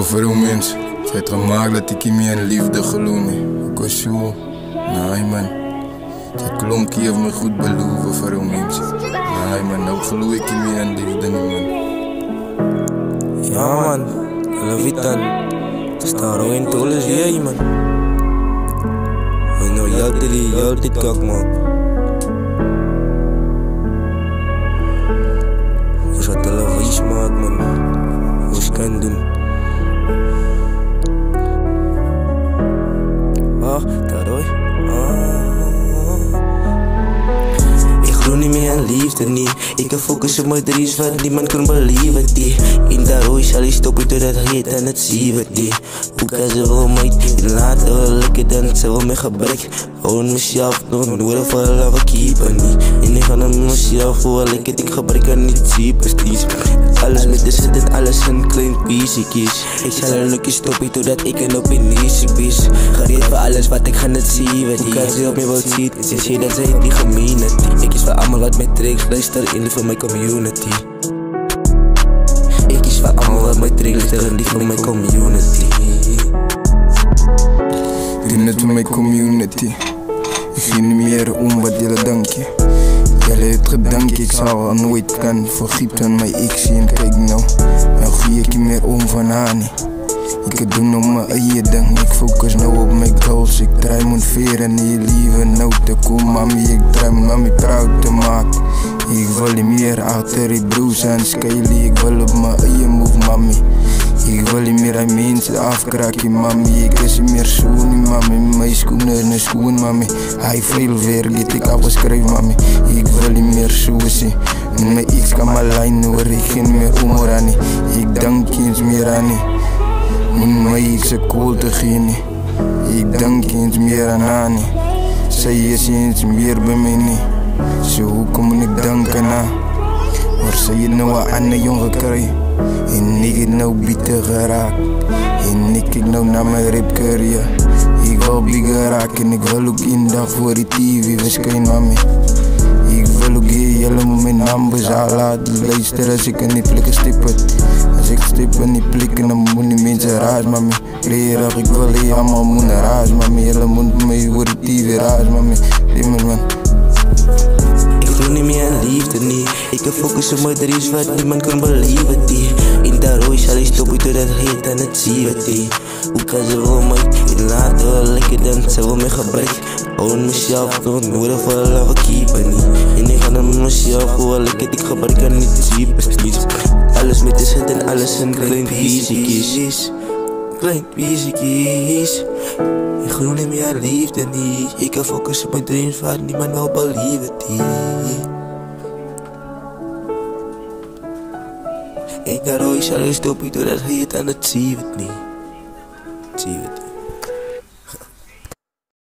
veel mensen. Het heeft gemaakt dat ik in mijn liefde geloof. Ik was zo, nee man. Het klonk hier me goed beloven voor veel mensen. Nee man, nou geloof ik in mijn liefde niet man. Ja man, geloof je dan? Het staat ook in toles hier man. En nou jou dit kak man. Hoe zou het al iets maken man? Hoe is kan doen? Dat hoor. Ik geloof niet meer aan liefde niet. Ik kan focussen op mijn dreams wat niemand kan believe die. In dat rooi zal ik stoppen door dat heet en het zien die. Hoe kan ze wel mij laten wel lekker dan ze wel mijn gebrek. Gewoon mezelf doen, hoe voor love keeper niet. En ik ga naar mezelf hoe lekker ik gebrek aan niet zien precies. Alles met de zet en alles een klein piece kies. Ik zal er lukken stoppen totdat ik een opinies is. Gereed voor alles wat ik ga net zien. Hoe kan ze op mij wel zien? Ze zei dat zij die gemeenheid. Ik kies voor allemaal wat mij trekt, luister in voor mijn community. Ik kies voor allemaal wat mij trekt, luister in voor mijn community. Doe net voor mijn community. Ik zie niet meer om wat jullie danken. Jullie het gedankt, ik zal nooit kan vergieten aan mij ik zie en kijk nou. Nou gie ik niet meer om van haar niet. Ik het doen op mijn eigen ding, ik focus nou op mijn goals. Ik draai mijn veren en je lieve nou te komen mami. Ik draai mijn mami proud te maken. Ik wil niet meer achter die broers en Skyly. Ik wil op mijn eigen move mami. Ik wil niet meer aan mensen afkraken mami. Ik is niet meer zo niet mami. Mijn schoenen en schoen mami. Hij veel weer get ik afgeschreven mami. Ik wil niet meer zo zien. Mijn X kan mijn lijn hoor. Ik geen meer humor aan nie. Ik dank eens meer aan nie. Moet mij ik ze kool te geven. Ik dank eens meer aan haar nie. Zij is eens meer bij mij niet. Zo hoe kom ik danken aan? Maar zij het nou een ander jongen krijgen. En ik het nou bitter geraakt. En ik kijk nou naar mijn rapcarrière. Ik wil bigger raken. Ik wil ook in dag voor die TV verschijnen mami. Ik wil ook hier jullie mijn naam bezaal laten luisteren als ik er niet plekken stippen. Als ik stippen niet plekken dan moet die mensen raas mami. Leraar ik wil hier allemaal moeten raas mami. Jullie moeten mij voor die TV raas mami. Limmer man. Ik geloof niet meer aan liefde niet. Ik kan focussen op mijn dreams wat niemand kan believe die. In dat rooi zal ik stoppen totdat heet en het zien die. Hoe kan ze wel mij laten wel lekker dan ze wel mijn gebrek. Gewoon mezelf doen, hoe voor love keeper niet. En ik ga naar mezelf hoe lekker ik gebrek aan niet zien precies. Alles met de zet en alles een klein piece klein piece kies. Ik geloof niet meer aan liefde niet. Ik kan focussen op mijn dreams waar niemand wel believe die. Ik naar rooi zal ik stoppen doordat je het aan het zien niet. Zie het.